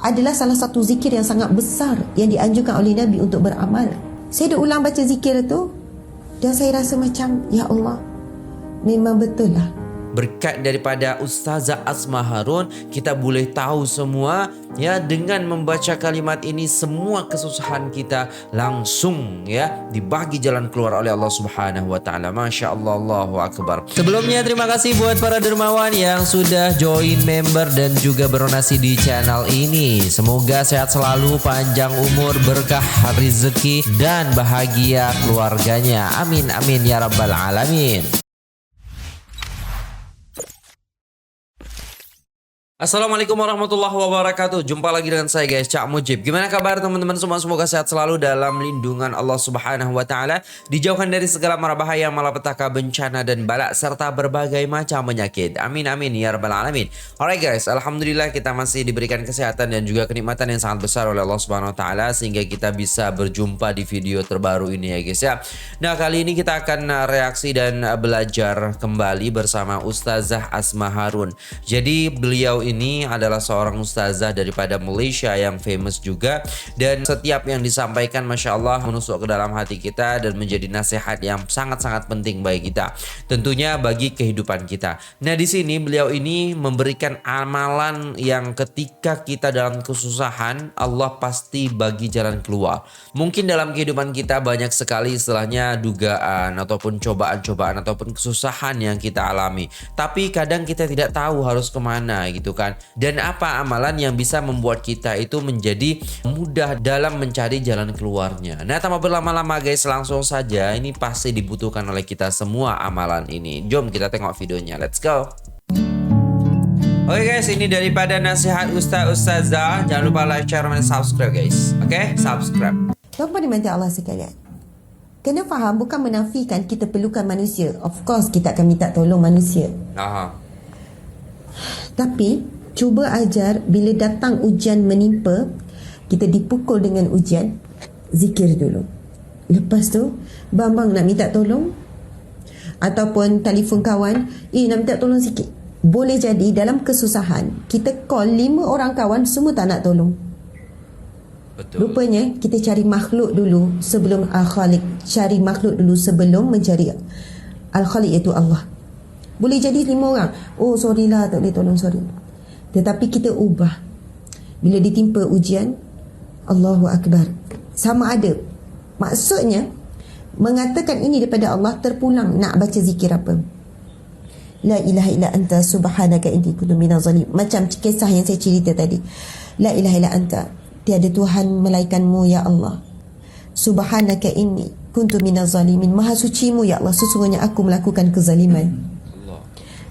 adalah salah satu zikir yang sangat besar yang dianjurkan oleh Nabi untuk beramal. Saya dah ulang baca zikir tu dan saya rasa macam, ya Allah, memang betul lah. Berkat daripada Ustazah Asma Harun, kita boleh tahu semua ya, dengan membaca kalimat ini semua kesusahan kita langsung ya dibagi jalan keluar oleh Allah Subhanahu wa taala. Masya Allah, Allahu Akbar. Sebelumnya terima kasih buat para dermawan yang sudah join member dan juga berdonasi di channel ini. Semoga sehat selalu, panjang umur, berkah rezeki dan bahagia keluarganya. Amin amin ya rabbal alamin. Assalamualaikum warahmatullahi wabarakatuh. Jumpa lagi dengan saya guys, Cak Mujib. Gimana kabar teman-teman semua? Semoga sehat selalu dalam lindungan Allah Subhanahu wa taala, dijauhkan dari segala mara bahaya, malapetaka, bencana dan bala serta berbagai macam penyakit. Amin amin ya rabbal alamin. Alright guys, alhamdulillah kita masih diberikan kesehatan dan juga kenikmatan yang sangat besar oleh Allah Subhanahu wa taala sehingga kita bisa berjumpa di video terbaru ini ya guys ya. Nah, kali ini kita akan reaksi dan belajar kembali bersama Ustazah Asma Harun. Jadi beliau ini adalah seorang ustazah daripada Malaysia yang famous juga, dan setiap yang disampaikan Masya Allah menusuk ke dalam hati kita dan menjadi nasihat yang sangat-sangat penting bagi kita, tentunya bagi kehidupan kita. Nah, di sini beliau ini memberikan amalan yang ketika kita dalam kesusahan, Allah pasti bagi jalan keluar. Mungkin dalam kehidupan kita banyak sekali istilahnya dugaan ataupun cobaan-cobaan ataupun kesusahan yang kita alami, tapi kadang kita tidak tahu harus kemana gitu kan. Dan apa amalan yang bisa membuat kita itu menjadi mudah dalam mencari jalan keluarnya. Nah, tanpa berlama-lama guys, langsung saja, ini pasti dibutuhkan oleh kita semua amalan ini. Jom kita tengok videonya, let's go. Oke guys, ini daripada nasihat ustazah. Jangan lupa like, share, dan subscribe guys. Oke, subscribe. Tuan-tuan dimati Allah sekalian, kena faham, bukan menafikan kita perlukan manusia. Of course kita akan minta tolong manusia. Tapi cuba ajar bila datang ujian menimpa, kita dipukul dengan ujian, zikir dulu. Lepas tu bang nak minta tolong, ataupun telefon kawan, nak minta tolong sikit. Boleh jadi dalam kesusahan kita call 5 orang kawan, semua tak nak tolong. Betul. Rupanya kita cari makhluk dulu sebelum Al-Khaliq. Cari makhluk dulu sebelum mencari Al-Khaliq, iaitu Allah. Boleh jadi 5 orang, oh sorry lah tak boleh tolong, sorry. Tetapi kita ubah bila ditimpa ujian, Allahu Akbar. Sama ada, maksudnya mengatakan ini daripada Allah, terpulang nak baca zikir apa? La ilaha illa anta subhanaka inni kuntu minaz zalim. Macam kisah yang saya cerita tadi. La ilaha illa anta, tiada Tuhan melainkanmu ya Allah. Subhanaka inni kuntu minaz zalimin. Maha sucimu ya Allah, sesungguhnya aku melakukan kezaliman.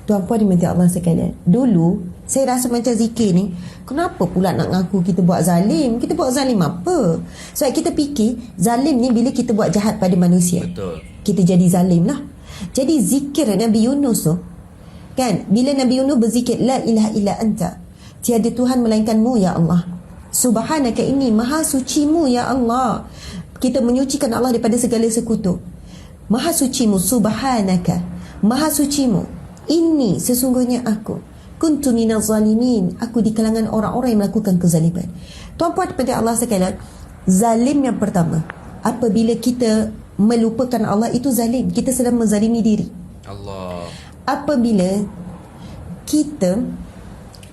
Tuan-puan diminta Allah sekalian, dulu saya rasa macam zikir ni, kenapa pula nak ngaku kita buat zalim? Kita buat zalim apa? Sebab kita fikir zalim ni bila kita buat jahat pada manusia. Betul. Kita jadi zalim lah. Jadi zikir Nabi Yunus tu kan, bila Nabi Yunus berzikir la ilaha illa anta, tiada Tuhan melainkanmu ya Allah. Subhanaka inni, maha sucimu ya Allah. Kita menyucikan Allah daripada segala sekutu. Maha sucimu, subhanaka, maha sucimu. Ini sesungguhnya aku kuntu minaz zalimin, aku di kalangan orang-orang yang melakukan kezaliman. Tuan-puan daripada Allah sekalian, zalim yang pertama, apabila kita melupakan Allah, itu zalim. Kita sedang menzalimi diri. Allah. Apabila kita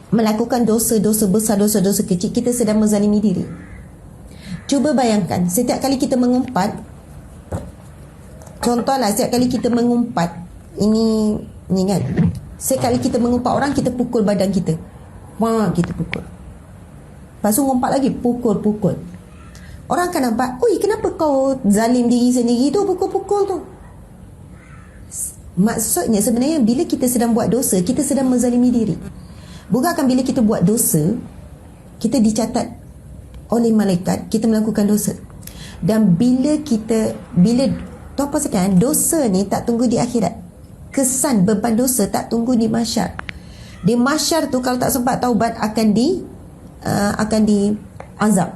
melakukan dosa-dosa besar, dosa-dosa kecil, kita sedang menzalimi diri. Cuba bayangkan, setiap kali kita mengumpat, contohlah setiap kali kita mengumpat, ini kan, sekali kita mengumpat orang, kita pukul badan kita. Wah, kita pukul. Lepas tu ngumpat lagi, pukul. Orang akan nampak, oi, kenapa kau zalim diri sendiri tu, pukul-pukul tu. Maksudnya sebenarnya bila kita sedang buat dosa, kita sedang menzalimi diri. Bukankah bila kita buat dosa, kita dicatat oleh malaikat kita melakukan dosa. Dan bila tuan-puan sekalian, dosa ni tak tunggu di akhirat. Kesan beban dosa tak tunggu di mahsyar. Di mahsyar tu kalau tak sempat taubat akan diazab.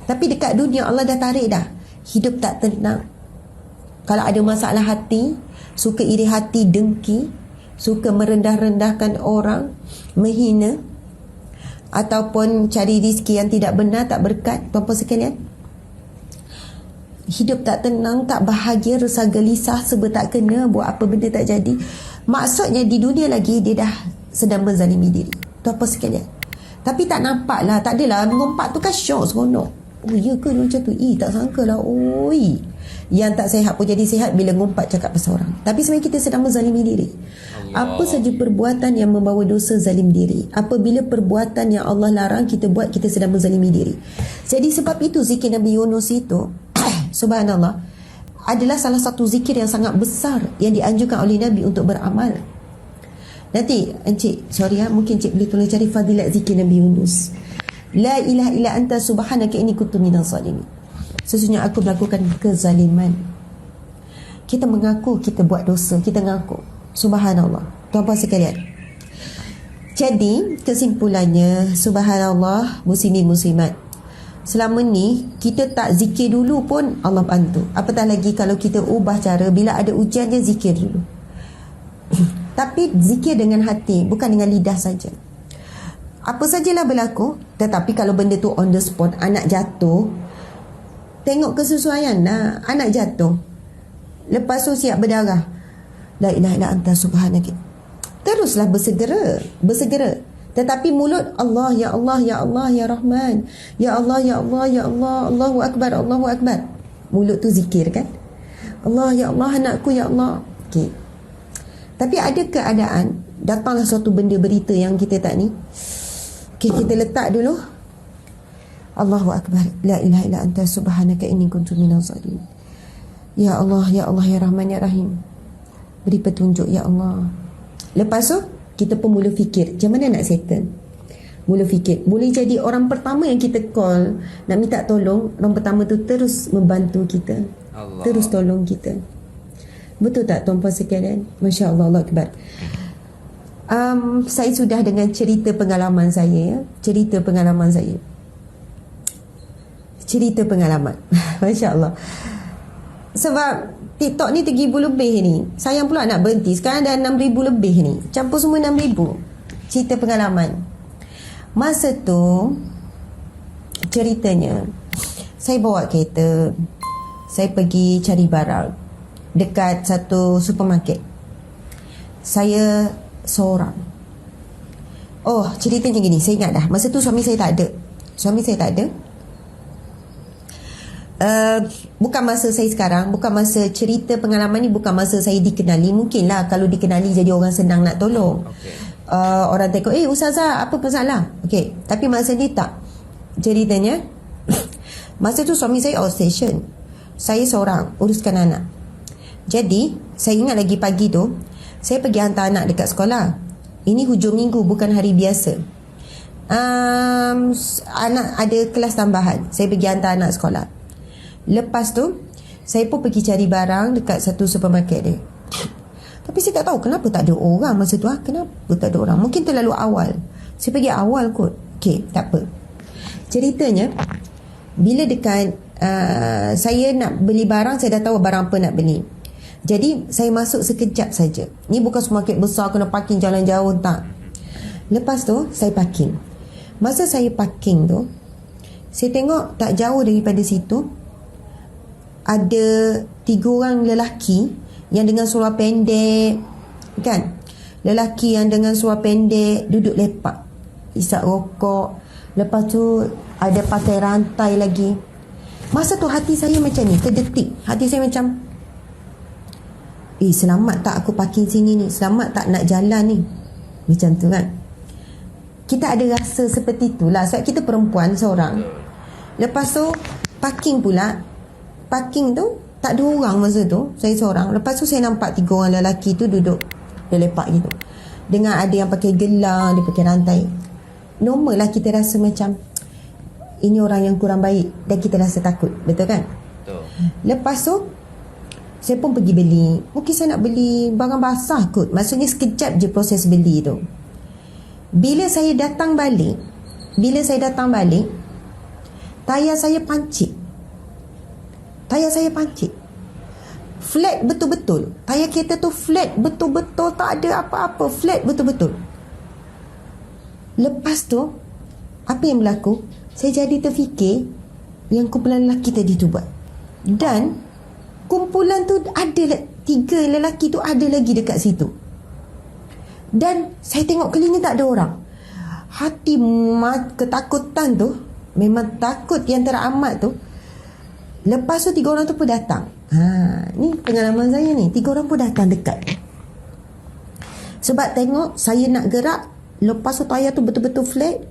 Tapi dekat dunia Allah dah tarik dah. Hidup tak tenang. Kalau ada masalah hati, suka iri hati, dengki, suka merendah-rendahkan orang, menghina, ataupun cari rezeki yang tidak benar, tak berkat, tuan-puan sekalian, hidup tak tenang, tak bahagia, resah gelisah, serba tak kena, buat apa benda tak jadi. Maksudnya di dunia lagi dia dah sedang menzalimi diri, tuan-puan sekalian. Tapi tak nampak lah, tak adalah. Mengumpat tu kan syok seronok. Oh ya ke dia macam tu? Tak sangka lah. Oi, yang tak sihat pun jadi sihat bila ngumpat cakap pasal orang. Tapi sebenarnya kita sedang menzalimi diri. Apa saja perbuatan yang membawa dosa, zalim diri. Apabila perbuatan yang Allah larang kita buat, kita sedang menzalimi diri. Jadi sebab itu zikir Nabi Yunus itu subhanallah adalah salah satu zikir yang sangat besar yang dianjurkan oleh Nabi untuk beramal. Nanti encik, mungkin encik boleh tolong cari fadilat zikir Nabi Yunus. La ilaha illa anta subhanaka inni kuntu minaz zalimin. Sesungguhnya aku melakukan kezaliman. Kita mengaku kita buat dosa, kita mengaku. Subhanallah. Tuan-puan sekalian. Jadi kesimpulannya, subhanallah, muslimin muslimat, selama ni kita tak zikir dulu pun Allah bantu. Apatah lagi kalau kita ubah cara, bila ada ujian je zikir dulu. Tapi zikir dengan hati, bukan dengan lidah saja. Apa sajalah berlaku, tetapi kalau benda tu on the spot, anak jatuh, tengok kesesuaian lah. Anak jatuh, lepas tu siap berdarah, la ilaha illa anta subhanaka, teruslah bersegera. Tetapi mulut Allah, ya Allah, ya Allah, ya Rahman, ya Allah, ya Allah, ya Allah, Allahu Akbar, Allahu Akbar. Mulut tu zikir kan, Allah, ya Allah, anakku, ya Allah. Okey. Tapi ada keadaan datanglah suatu benda, berita yang kita tak ni. Okay, kita letak dulu. Allahu Akbar, la ilaha illa anta subhanaka inni kuntu minaz zalimin. Ya Allah, ya Allah, ya Rahman, ya Rahim, beri petunjuk ya Allah. Lepas tu kita pun mula fikir macam mana nak settle. Mula fikir, boleh jadi orang pertama yang kita call nak minta tolong, orang pertama tu terus membantu kita, Allah, terus tolong kita. Betul tak tuan-puan sekalian? Masya Allah, Allah Akbar. Saya sudah dengan cerita pengalaman saya. Cerita pengalaman Masya Allah. Sebab TikTok ni 3,000 lebih ni. Sayang pula nak berhenti. Sekarang dah 6,000 lebih ni. Campur semua 6,000. Cerita pengalaman. Masa tu, ceritanya, saya bawa kereta. Saya pergi cari barang dekat satu supermarket. Saya seorang. Oh, ceritanya gini, saya ingat dah. Masa tu suami saya tak ada. Bukan masa saya sekarang, bukan masa cerita pengalaman ni, bukan masa saya dikenali. Mungkinlah kalau dikenali jadi orang senang nak tolong. Orang tengok, ustazah, apa masalah? Okey, tapi masa ni tak. Ceritanya masa tu suami saya outstation, saya seorang uruskan anak. Jadi saya ingat lagi pagi tu saya pergi hantar anak dekat sekolah. Ini hujung minggu, bukan hari biasa. Anak ada kelas tambahan, saya pergi hantar anak sekolah. Lepas tu saya pun pergi cari barang dekat satu supermarket dia. Tapi saya tak tahu kenapa tak ada orang masa tu. Kenapa tak ada orang? Mungkin terlalu awal. Saya pergi awal kot. Okey, tak apa. Ceritanya, bila dekat saya nak beli barang, saya dah tahu barang apa nak beli. Jadi saya masuk sekejap saja. Ni bukan supermarket besar kena parking jalan jauh, tak. Lepas tu saya parking. Masa saya parking tu, saya tengok tak jauh daripada situ ada 3 orang lelaki yang dengan seluar pendek, kan? Lelaki yang dengan seluar pendek duduk lepak, isap rokok. Lepas tu ada pakai rantai lagi. Masa tu hati saya macam ni, terdetik. Hati saya macam, selamat tak aku parking sini ni? Selamat tak nak jalan ni? Macam tu kan. Kita ada rasa seperti itulah sebab kita perempuan seorang. Lepas tu parking pula. Parking tu tak ada orang masa tu. Saya seorang. Lepas tu saya nampak 3 orang lelaki tu duduk dia lepak gitu. Dengan ada yang pakai gelang, dia pakai rantai. Normal lah kita rasa macam ini orang yang kurang baik dan kita rasa takut. Betul kan? Betul. Lepas tu saya pun pergi beli. Mungkin saya nak beli barang basah kot. Maksudnya sekejap je proses beli tu. Bila saya datang balik, tayar saya pancit. Flat betul-betul. Tayar kereta tu flat betul-betul. Tak ada apa-apa. Flat betul-betul. Lepas tu apa yang berlaku? Saya jadi terfikir yang kumpulan lelaki tadi tu buat. Dan kumpulan tu ada 3 lelaki tu ada lagi dekat situ. Dan saya tengok keliling tak ada orang. Hati ketakutan tu, memang takut yang teramat tu. Lepas tu 3 orang tu pun datang. Ni pengalaman saya ni. 3 orang pun datang dekat. Sebab tengok saya nak gerak, lepas tu tayar tu betul-betul flat.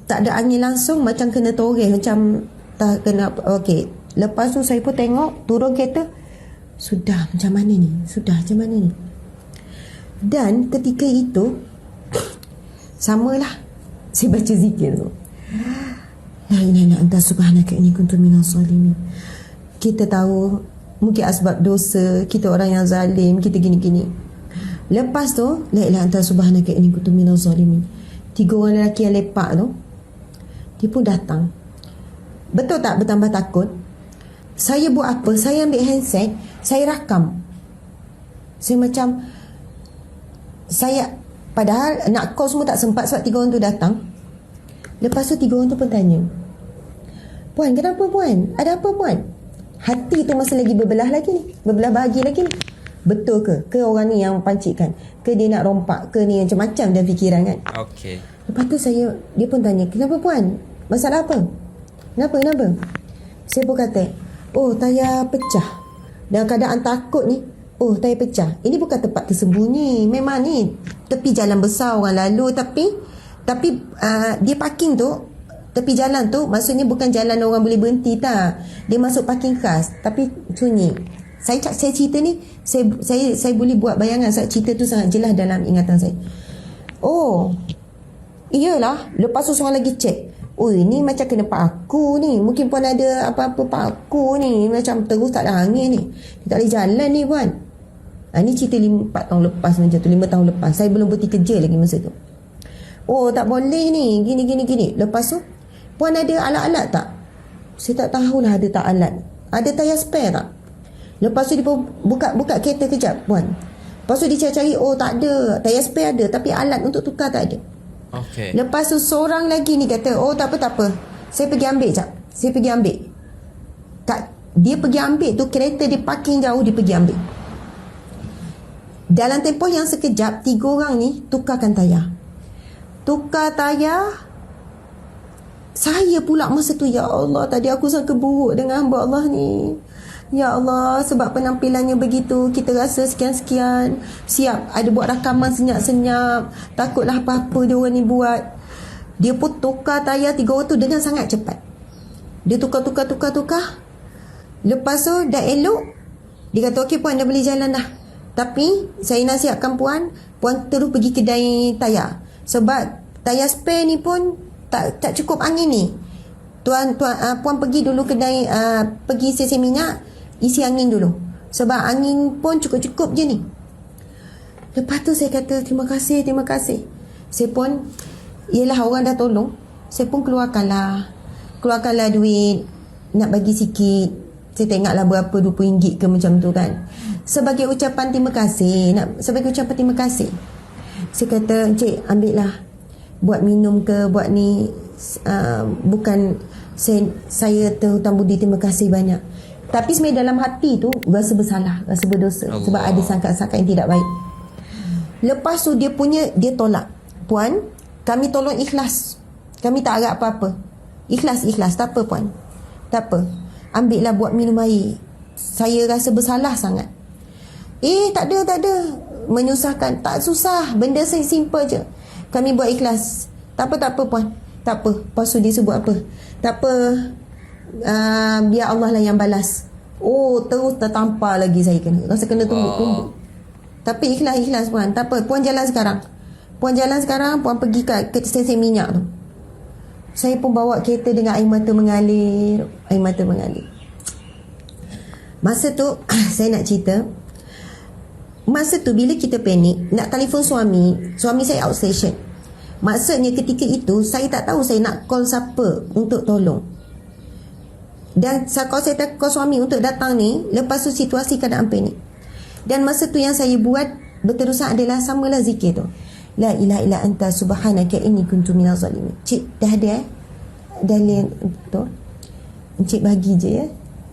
Tak ada angin langsung, macam kena toreh, macam tak kena. Okey. Lepas tu saya pun tengok, turun kereta. Sudah macam mana ni? Dan ketika itu samalah saya baca zikir tu. La ilaha illa anta subhanaka inni kuntu minaz zalimin. Kita tahu mungkin asbab dosa, kita orang yang zalim, kita gini-gini. Lepas tu la ilaha anta subhanaka inni kuntu minaz zalimin. 3 orang lelaki yang lepak tu, dia pun datang. Betul tak bertambah takut? Saya buat apa? Saya ambil handset, saya rakam. Saya macam, saya padahal nak call semua tak sempat sebab 3 orang tu datang. Lepas tu 3 orang tu pun tanya, "Puan, kenapa puan? Ada apa puan?" Hati tu masih lagi berbelah lagi ni, berbelah bahagi lagi ni. Betul ke? Ke orang ni yang pancitkan? Ke dia nak rompak? Ke ni macam-macam dalam fikiran kan? Okey. Lepas tu dia pun tanya, "Kenapa puan? Masalah apa? Kenapa?" Saya pun kata, "Oh, tayar pecah." Dalam keadaan takut ni, oh, tayar pecah. Ini bukan tempat tersembunyi. Memang ni tepi jalan besar orang lalu, tapi dia parking tu, tepi jalan tu maksudnya bukan jalan orang boleh berhenti tak. Dia masuk parking khas, tapi sunyi. Saya cerita ni, saya boleh buat bayangan sebab cerita tu sangat jelas dalam ingatan saya. Oh, iyalah. Lepas tu seorang lagi cek. Oh, ini macam kena pak aku ni. Mungkin puan ada apa-apa pak aku ni. Macam terus tak ada angin ni. Dia tak boleh jalan ni puan. Ni cerita 4 tahun lepas macam tu. 5 tahun lepas. Saya belum berhenti kerja lagi masa tu. Oh, tak boleh ni. Gini. Lepas tu, puan ada alat-alat tak? Saya tak tahulah ada tak alat. Ada tayar spare tak? Lepas tu dia pun buka kereta kejap puan. Lepas tu dia cari, oh tak ada. Tayar spare ada, tapi alat untuk tukar tak ada. Okey. Lepas tu seorang lagi ni kata, oh tak apa. Saya pergi ambil jap. Dia pergi ambil tu, kereta dia parking jauh, dia pergi ambil. Dalam tempoh yang sekejap, 3 orang ni tukarkan tayar. Saya pula masa tu, ya Allah, tadi aku sangka buruk dengan hamba Allah ni. Ya Allah, sebab penampilannya begitu, kita rasa sekian-sekian. Siap, ada buat rakaman senyap-senyap. Takutlah apa-apa dia orang ni buat. Dia pun tukar tayar 3 orang tu dengan sangat cepat. Dia tukar. Lepas tu dah elok, dia kata, okey puan dah boleh jalan dah. Tapi saya nasihatkan puan terus pergi kedai tayar. Sebab tayar spare ni pun tak cukup angin ni. Puan pergi dulu kedai, pergi stesen minyak, isi angin dulu. Sebab angin pun cukup-cukup je ni. Lepas tu saya kata, terima kasih. Saya pun, yelah orang dah tolong, saya pun keluarkanlah duit, nak bagi sikit. Saya tengoklah berapa, RM20 ke macam tu kan. Sebagai ucapan terima kasih. Saya kata, encik ambil lah, buat minum ke, buat ni. Bukan saya terhutang budi, terima kasih banyak. Tapi sebenarnya dalam hati tu rasa bersalah, rasa berdosa. Allah. Sebab ada sangka-sangka yang tidak baik. Lepas tu dia tolak. Puan, kami tolong ikhlas. Kami tak harap apa-apa. Ikhlas. Tak apa puan. Tak apa. Ambil lah buat minum air. Saya rasa bersalah sangat. Tak ada. Menyusahkan. Tak susah. Benda saya simple je. Kami buat ikhlas. Tak apa puan. Tak apa. Lepas tu dia sebut apa? Tak apa. Biar Allah lah yang balas. Oh, terus tertampar lagi saya kena. Rasa kena tumbuk. Tapi ikhlas puan. Tak apa. Puan jalan sekarang. Puan pergi ke stesen minyak tu. Saya pun bawa kereta dengan air mata mengalir. Masa tu saya nak cerita. Masa tu bila kita panik, nak telefon suami saya outstation. Maksudnya ketika itu saya tak tahu saya nak call siapa untuk tolong. Dan kalau saya tak call suami untuk datang ni, lepas tu situasi keadaan panik. Dan masa tu yang saya buat berterusan adalah samalah zikir tu. La ilaha illa anta subhanaka inni kuntu minaz zalimin. Cik dah ada dalil betul? Encik bagi je ya.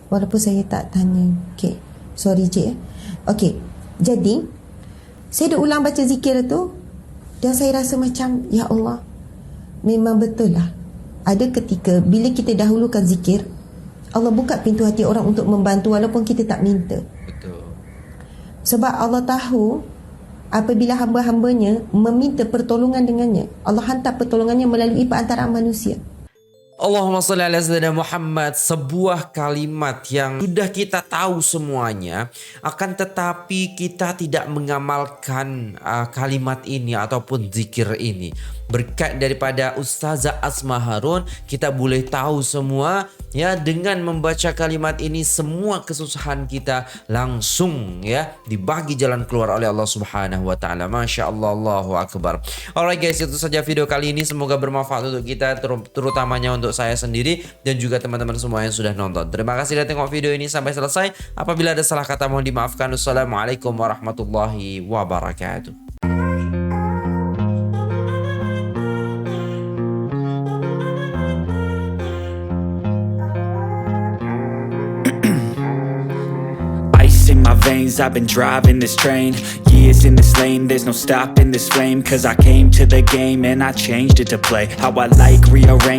Walaupun saya tak tanya. Okey. Sorry cik ya. Okey. Jadi saya dah ulang baca zikir tu dan saya rasa macam ya Allah, memang betul lah. Ada ketika bila kita dahulukan zikir, Allah buka pintu hati orang untuk membantu walaupun kita tak minta. Betul. Sebab Allah tahu apabila hamba-hambanya meminta pertolongan dengannya, Allah hantar pertolongannya melalui perantaraan manusia. Allahumma salli ala sayyidina Muhammad. Sebuah kalimat yang sudah kita tahu semuanya, akan tetapi kita tidak mengamalkan kalimat ini ataupun zikir ini. Berkat daripada Ustazah Asma Harun, kita boleh tahu semua ya, dengan membaca kalimat ini semua kesusahan kita langsung ya dibagi jalan keluar oleh Allah Subhanahu wa taala. Masya Allah, Allahu akbar. Alright guys, itu saja video kali ini, semoga bermanfaat untuk kita, terutamanya untuk saya sendiri dan juga teman-teman semua yang sudah nonton. Terima kasih sudah tengok video ini sampai selesai. Apabila ada salah kata mohon dimaafkan. Wassalamualaikum warahmatullahi wabarakatuh. In my veins, I've been driving this train. Years in this lane, there's no stopping this flame. Cause I came to the game and I changed it to play how I like, rearrange